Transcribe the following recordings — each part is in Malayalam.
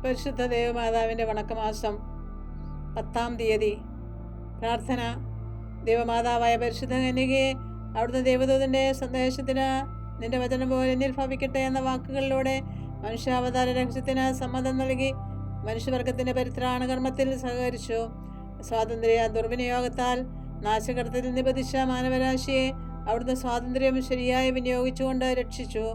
പരിശുദ്ധ ദേവമാതാവിൻ്റെ വണക്കമാസം 10-ാം തീയതി. പ്രാർത്ഥന. ദേവമാതാവായ പരിശുദ്ധ കന്യകയെ, അവിടുന്ന് ദേവദൂതൻ്റെ സന്ദേശത്തിന് നിന്റെ വചനം പോലെ എന്നിൽ ഭവിക്കട്ടെ എന്ന വാക്കുകളിലൂടെ മനുഷ്യാവതാര രഹസ്യത്തിന് സമ്മതം നൽകി മനുഷ്യവർഗത്തിൻ്റെ പരിത്രാണ കർമ്മത്തിൽ സഹകരിച്ചു. സ്വാതന്ത്ര്യ ദുർവിനിയോഗത്താൽ നാശകടത്തിൽ നിബന്ധിച്ച മാനവരാശിയെ അവിടുന്ന് സ്വാതന്ത്ര്യം ശരിയായി വിനിയോഗിച്ചുകൊണ്ട് രക്ഷിച്ചു.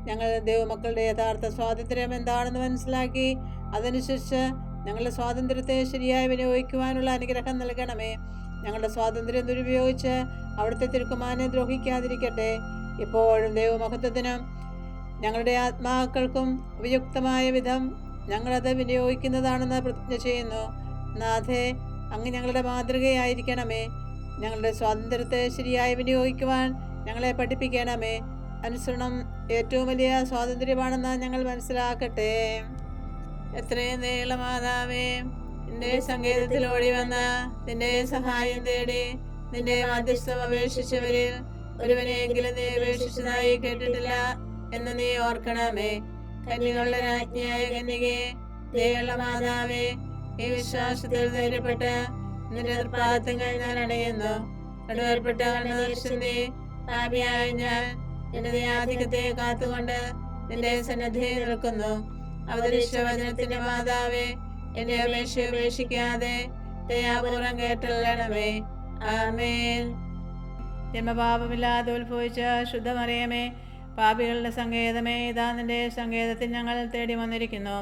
ഞങ്ങൾ ദൈവമക്കളുടെ യഥാർത്ഥ സ്വാതന്ത്ര്യം എന്താണെന്ന് മനസ്സിലാക്കി അതനുസരിച്ച് ഞങ്ങളുടെ സ്വാതന്ത്ര്യത്തെ ശരിയായി വിനിയോഗിക്കുവാനുള്ള അനുഗ്രഹം നൽകണമേ. ഞങ്ങളുടെ സ്വാതന്ത്ര്യം ദുരുപയോഗിച്ച് അവിടുത്തെ തിരുക്കുമാരനെ ദ്രോഹിക്കാതിരിക്കട്ടെ. ഇപ്പോഴും ദൈവമഹത്വത്തിനും ഞങ്ങളുടെ ആത്മാക്കൾക്കും ഉപയുക്തമായ വിധം ഞങ്ങളത് വിനിയോഗിക്കുന്നതാണെന്ന് പ്രതിജ്ഞ ചെയ്യുന്നു. നാഥേ, അങ്ങ് ഞങ്ങളുടെ മാതൃകയായിരിക്കണമേ. ഞങ്ങളുടെ സ്വാതന്ത്ര്യത്തെ ശരിയായി വിനിയോഗിക്കുവാൻ ഞങ്ങളെ പഠിപ്പിക്കണമേ. അനുസരണം ഏറ്റവും വലിയ സ്വാതന്ത്ര്യമാണെന്ന് ഞങ്ങൾ മനസ്സിലാക്കട്ടെ. എത്രയും നീളമാതാവേ, നിന്റെ സങ്കേതത്തിൽ ഓടി വന്ന നിന്റെ സഹായം തേടി നിന്റെ മധ്യസ്ഥം അപേക്ഷിച്ചവരിൽ ഒരുവനെയെങ്കിലും നീ അപേക്ഷിച്ചതായി കേട്ടിട്ടില്ല എന്ന് നീ ഓർക്കണമേ. കന്യകളുടെ രാജ്ഞിയായ കന്യകേ, ദയുള്ള മാതാവേ, ഈ വിശ്വാസത്തിൽ ധൈര്യപ്പെട്ട് നിന്റെ തൃപ്പാദങ്ങൾ ഞാൻ അടയുന്നു. നടുവേർപ്പെട്ട കണ്ണുദർശിനി പാപിയായ ഞാൻ എന്റെ ദയാധികത്തെ കാത്തുകൊണ്ട് നിന്റെ സന്നദ്ധിയിൽ നിൽക്കുന്നു. അവതരിച്ച വചനത്തിന്റെ മാതാവേ, എന്റെ അപേക്ഷ ഉപേക്ഷിക്കാതെ ദയാപൂർവം കേട്ടല്ലണമേ. ആമേൻ. ജന്മപാപമില്ലാതെ ഉത്ഭവിച്ച ശുദ്ധമറിയമേ, പാപികളുടെ സങ്കേതമേ, ഇതാ നിന്റെ സങ്കേതത്തിൽ ഞങ്ങൾ തേടി വന്നിരിക്കുന്നു.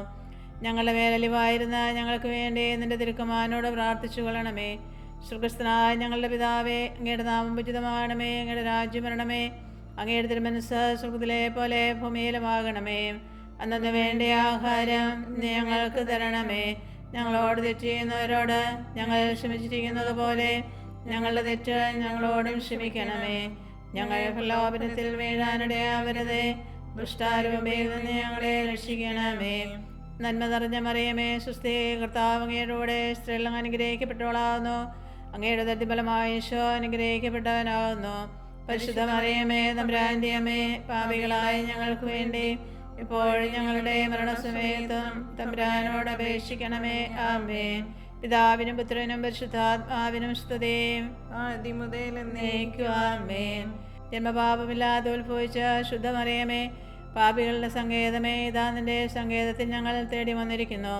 ഞങ്ങളുടെ മേലലിവായിരുന്ന ഞങ്ങൾക്ക് വേണ്ടി നിന്റെ തിരുക്കുമാരനോട് പ്രാർത്ഥിച്ചു കൊള്ളണമേ. സ്വർഗ്ഗസ്ഥനായ ഞങ്ങളുടെ പിതാവേ, അങ്ങയുടെ നാമം ഉചിതമാകണമേ. അങ്ങയുടെ രാജ്യം വരണമേ. അങ്ങയുടെ തിരുമനസ്സ് സ്വർഗ്ഗത്തിലെ പോലെ ഭൂമിയിലുമാകണമേ. അന്നു വേണ്ട ആഹാരം ഞങ്ങൾക്ക് തരണമേ. ഞങ്ങളോട് തെറ്റ് ചെയ്യുന്നവരോട് ഞങ്ങൾ ക്ഷമിച്ചിരിക്കുന്നത് പോലെ ഞങ്ങളുടെ തെറ്റ് ഞങ്ങളോടും ക്ഷമിക്കണമേ. ഞങ്ങൾ പ്രലോഭനത്തിൽ വീഴാനിടയാവരുതേ. ദുഷ്ടാരൂപയിൽ നിന്ന് ഞങ്ങളെ രക്ഷിക്കണമേ. നന്മ നിറഞ്ഞ മറിയമേ, സ്വസ്തി, കർത്താവ് അങ്ങയുടെ കൂടെ സ്ത്രീകൾ അനുഗ്രഹിക്കപ്പെട്ടവളാകുന്നു. അങ്ങയുടെ ദത്തിഫലമായ ഈശോ അനുഗ്രഹിക്കപ്പെട്ടവനാകുന്നു. പരിശുദ്ധ മറിയമേ, തമ്പുരാന്റെ അമ്മേ, പാപികളായ ഞങ്ങൾക്ക് വേണ്ടി ഇപ്പോഴും ഞങ്ങളുടെ മരണസമയത്തും തമ്പുരാനോട് അപേക്ഷിക്കണമേ. ആമേൻ. പിതാവിനും പുത്രനും പരിശുദ്ധാത്മാവിനും സ്തുതി, ആദ്യം മുതൽ എന്നേക്കും. ആമേൻ. ജന്മപാപമില്ലാതെ ഉത്ഭവിച്ച ശുദ്ധമറിയമേ, പാപികളുടെ സങ്കേതമേ, ഇതാ നിന്റെ സങ്കേതത്തിൽ ഞങ്ങൾ തേടി വന്നിരിക്കുന്നു.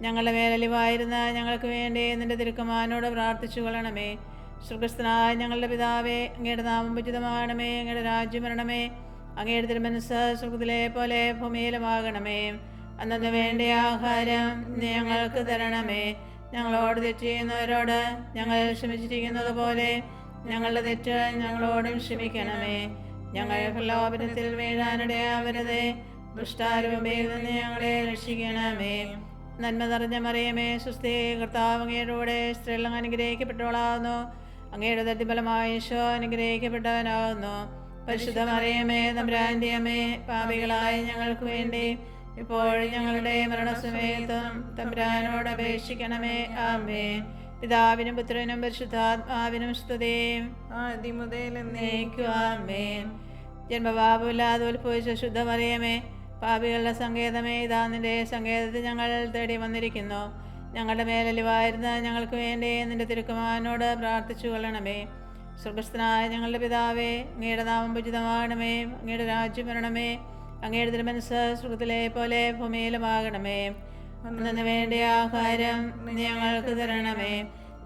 ഞങ്ങളുടെ മേലലിവായിരുന്ന ഞങ്ങൾക്ക് വേണ്ടി നിന്റെ തിരുക്കുമാരനോട് പ്രാർത്ഥിച്ചു കൊള്ളണമേ. സ്വർഗ്ഗസ്ഥനായ ഞങ്ങളുടെ പിതാവേ, അങ്ങയുടെ നാമം ഉചിതമാകണമേ. അങ്ങയുടെ രാജ്യം വരണമേ. അങ്ങയുടെ തിരുമനസ്സ് സ്വർഗ്ഗത്തിലെ പോലെ ഭൂമിയിലുമാകണമേ. അന്നു വേണ്ട ആഹാരം ഞങ്ങൾക്ക് തരണമേ. ഞങ്ങളോട് തെറ്റ് ചെയ്യുന്നവരോട് ഞങ്ങൾ ക്ഷമിച്ചിരിക്കുന്നത് പോലെ ഞങ്ങളുടെ തെറ്റ് ഞങ്ങളോടും ക്ഷമിക്കണമേ. ഞങ്ങൾ പ്രലോഭനത്തിൽ വീഴാനിടയാവരുതേ. ദുഷ്ടാരൂപയിൽ നിന്ന് ഞങ്ങളെ രക്ഷിക്കണമേ. നന്മ നിറഞ്ഞ മറിയമേ, സ്വസ്തി, കർത്താവ് അങ്ങയുടെ കൂടെ സ്ത്രീകൾ അനുഗ്രഹിക്കപ്പെട്ടവളാകുന്നു. അങ്ങയുടെ ദത്തിഫലമായ ഈശോ അനുഗ്രഹിക്കപ്പെട്ടവനാകുന്നു. പരിശുദ്ധ മറിയമേ, തമ്പുരാന്റെ അമ്മേ, പാപികളായ ഞങ്ങൾക്ക് വേണ്ടി ഇപ്പോഴും ഞങ്ങളുടെ മരണസമയത്തും തമ്പുരാനോട് അപേക്ഷിക്കണമേ. ആമേൻ. പിതാവിനും പുത്രനും പരിശുദ്ധാത്മാവിനും സ്തുതി, ആദ്യം മുതൽ എന്നേക്കും. ആമേൻ. ജന്മപാപമില്ലാതെ ഉത്ഭവിച്ച ശുദ്ധമറിയമേ, പാപികളുടെ സങ്കേതമേ, ഇതാ നിന്റെ സങ്കേതത്തിൽ ഞങ്ങൾ തേടി വന്നിരിക്കുന്നു. ഞങ്ങളുടെ മേലലിവായിരുന്ന ഞങ്ങൾക്ക് വേണ്ടി നിന്റെ തിരുക്കുമാരനോട് പ്രാർത്ഥിച്ചു കൊള്ളണമേ. സ്വർഗ്ഗസ്ഥനായ ഞങ്ങളുടെ പിതാവേ, അങ്ങയുടെ നാമം ഉചിതമാകണമേ. അങ്ങയുടെ രാജ്യം വരണമേ. അങ്ങയുടെ തിരുമനസ്സ് സ്വർഗ്ഗത്തിലെ പോലെ ഭൂമിയിലുമാകണമേ. അന്നു വേണ്ട ആഹാരം ഞങ്ങൾക്ക് തരണമേ.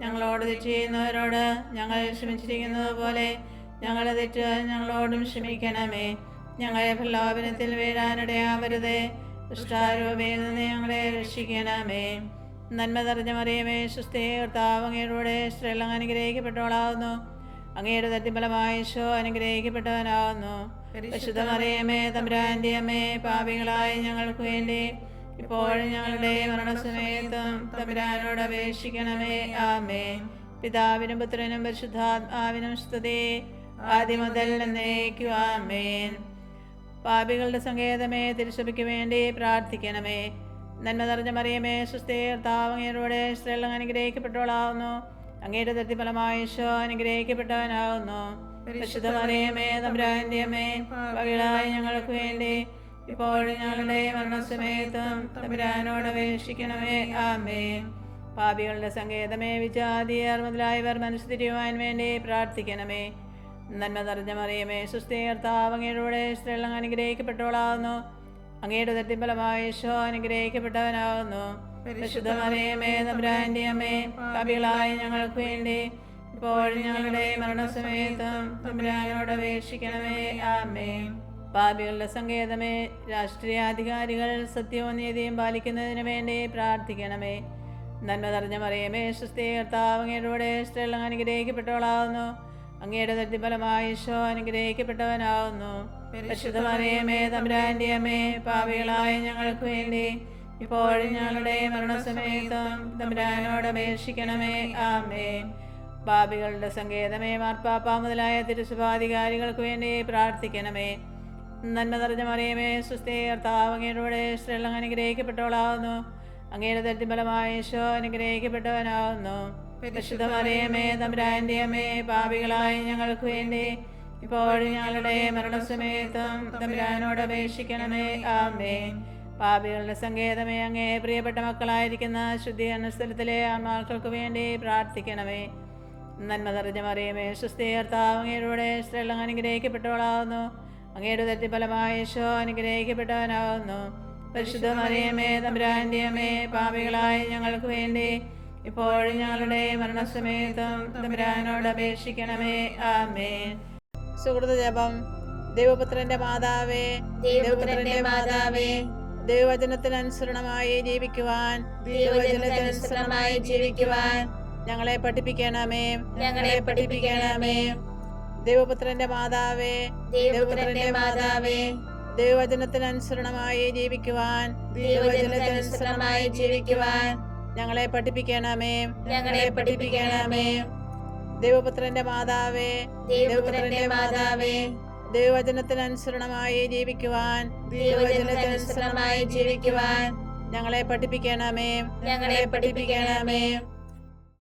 ഞങ്ങളോട് തെറ്റ് ചെയ്യുന്നവരോട് ഞങ്ങൾ ക്ഷമിച്ചിരിക്കുന്നത് പോലെ ഞങ്ങളുടെ തെറ്റ് ഞങ്ങളോടും ക്ഷമിക്കണമേ. ഞങ്ങളെ പ്രലോഭനത്തിൽ വീഴാനിടയാവരുതേ. ദുഷ്ടാരൂപയിൽ നിന്ന് ഞങ്ങളെ രക്ഷിക്കണമേ. നന്മ നിറഞ്ഞ മറിയമേ, സ്വസ്തി, കർത്താവ് അങ്ങയുടെ കൂടെ സ്ത്രീകൾ അനുഗ്രഹിക്കപ്പെട്ടവളാകുന്നു. അങ്ങയുടെ ദത്തിഫലമായ ഈശോ അനുഗ്രഹിക്കപ്പെട്ടവനാകുന്നു. പരിശുദ്ധ മറിയമേ, തമ്പുരാന്റെ അമ്മേ, പാപികളായ ഞങ്ങൾക്ക് വേണ്ടി ഇപ്പോഴും ഞങ്ങളുടെ മരണസമയത്തും തമ്പുരാനോട് അപേക്ഷിക്കണമേ. ആമേൻ. പിതാവിനും പുത്രനും പരിശുദ്ധാത്മാവിനും സ്തുതി, ആദ്യം മുതൽ എന്നേക്കും. ആമേൻ. പാപികളുടെ സങ്കേതമേ, തിരുസഭയ്ക്ക് വേണ്ടി പ്രാർത്ഥിക്കണമേ. നന്മ നിറഞ്ഞ മറിയമേ, സ്വസ്തി, കർത്താവ് അങ്ങയുടെ സ്ത്രീകൾ അനുഗ്രഹിക്കപ്പെട്ടവളാകുന്നു. അങ്ങയുടെ ദത്തിഫലമായ ഈശോ അനുഗ്രഹിക്കപ്പെട്ടവനാകുന്നു. പരിശുദ്ധ മറിയമേ, തമ്പുരാന്റെ അമ്മേ, പാപികളായ ഞങ്ങൾക്ക് വേണ്ടി ഇപ്പോഴും ഞങ്ങളുടെ മരണസമയത്തും തമ്പുരാനോട് അപേക്ഷിക്കണമേ. ആമേൻ. പാപികളുടെ സങ്കേതമേ, വിജാതിയർ മുതലായവർ മനസ്സുതിരിയുവാൻ വേണ്ടി പ്രാർത്ഥിക്കണമേ. നന്മ നിറഞ്ഞ മറിയമേ, സുസ്ഥി കർത്താവ് അങ്ങയുടെ സ്ത്രീകൾ അനുഗ്രഹിക്കപ്പെട്ടവളാകുന്നു. അങ്ങയുടെ ദത്തിഫലമായ യേശു അനുഗ്രഹിക്കപ്പെട്ടവനാകുന്നു. പരിശുദ്ധ മറിയമേ, തമ്പുരാന്റെ അമ്മേ, പാപികളായ ഞങ്ങൾക്ക് വേണ്ടി ഇപ്പോഴും ഞങ്ങളുടെ മരണസമയത്തും തമ്പുരാനോട് അപേക്ഷിക്കണമേ. ആമേൻ. പാപികളുടെ സങ്കേതമേ, രാഷ്ട്രീയാധികാരികൾ സത്യവും നീതിയും പാലിക്കുന്നതിന് വേണ്ടി പ്രാർത്ഥിക്കണമേ. നന്മ നിറഞ്ഞ മറിയമേ, സുസ്ഥി കർത്താവ് അങ്ങയുടെ സ്ത്രീകൾ അനുഗ്രഹിക്കപ്പെട്ടവളാകുന്നു. അങ്ങയുടെ ദത്തിഫലമായ യേശു അനുഗ്രഹിക്കപ്പെട്ടവനാകുന്നു. പരിശുദ്ധ മറിയമേ, തമ്പുരാന്റെ അമ്മേ, പാപികളായ ഞങ്ങൾക്ക് വേണ്ടി ഇപ്പോഴും ഞങ്ങളുടെ മരണസമയത്തും തമ്പുരാനോട് അപേക്ഷിക്കണമേ. ആമേൻ. പാപികളുടെ സങ്കേതമേ, മാർപ്പാപ്പ മുതലായ തിരുസഭാധികാരികൾക്ക് വേണ്ടി പ്രാർത്ഥിക്കണമേ. നന്മ നിറഞ്ഞ മറിയമേ, സുസ്ഥി കർത്താവ് അങ്ങയുടെ സ്ത്രീകൾ അനുഗ്രഹിക്കപ്പെട്ടവളാകുന്നു. അങ്ങയുടെ ദത്തിഫലമായ യേശു അനുഗ്രഹിക്കപ്പെട്ടവനാകുന്നു. പരിശുദ്ധ മറിയമേ, തമ്പുരാന്റെ അമ്മേ, പാപികളായ ഞങ്ങൾക്ക് വേണ്ടി ഇപ്പോഴും ഞങ്ങളുടെ മരണസമയത്തും തമ്പുരാനോട് അപേക്ഷിക്കണമേ. ആമേൻ. പാപികളുടെ സങ്കേതമേ, അങ്ങേ പ്രിയപ്പെട്ട മക്കളായിരിക്കുന്ന ശുദ്ധീകരണ സ്ഥലത്തിലെ ആത്മാക്കൾക്ക് വേണ്ടി പ്രാർത്ഥിക്കണമേ. നന്മ നിറഞ്ഞ മറിയമേ, സുസ്ഥി കർത്താവ് അങ്ങയുടെ സ്ത്രീകൾ അനുഗ്രഹിക്കപ്പെട്ടവളാകുന്നു. അങ്ങയുടെ ദത്തിഫലമായ യേശു അനുഗ്രഹിക്കപ്പെട്ടവനാകുന്നു. പരിശുദ്ധ മറിയമേ, തമ്പുരാന്റെ അമ്മേ, പാപികളായ ഞങ്ങൾക്ക് വേണ്ടി ഇപ്പോഴും ഞങ്ങളുടെ മരണസമയത്തും തമ്പുരാനോട് അപേക്ഷിക്കണമേ. ആമേൻ. സുഹൃത ജപം. ദൈവപുത്രന്റെ മാതാവേ, ദൈവപുത്രന്റെ മാതാവേ, ദൈവവചനത്തിനനുസരണമായി ജീവിക്കുവാൻ ഞങ്ങളെ പഠിപ്പിക്കണമേ. ദൈവപുത്രന്റെ മാതാവേ, ദൈവപുത്രന്റെ മാതാവേ, ദൈവവചനത്തിനനുസരണമായി ജീവിക്കുവാൻ ഞങ്ങളെ പഠിപ്പിക്കണമേ. ദൈവപുത്രന്റെ മാതാവേ, ദൈവപുത്രന്റെ മാതാവേ, ദൈവവചനത്തിനനുസരണമായി ജീവിക്കുവാൻ ഞങ്ങളെ പഠിപ്പിക്കണമേ. ദൈവപുത്രന്റെ മാതാവേ, ദൈവവചനത്തിനനുസരണമായി ജീവിക്കുവാൻ ദൈവവചനത്തിനനുസരണമായി ജീവിക്കുവാൻ ഞങ്ങളെ പഠിപ്പിക്കണമേ. ഞങ്ങളെ പഠിപ്പിക്കണമേ. ദൈവപുത്രന്റെ മാതാവേ, ദൈവപുത്രന്റെ മാതാവേ, ദൈവവചനത്തിനനുസരണമായി ജീവിക്കുവാൻ ഞങ്ങളെ പഠിപ്പിക്കണമേ. ഞങ്ങളെ പഠിപ്പിക്കണമേ.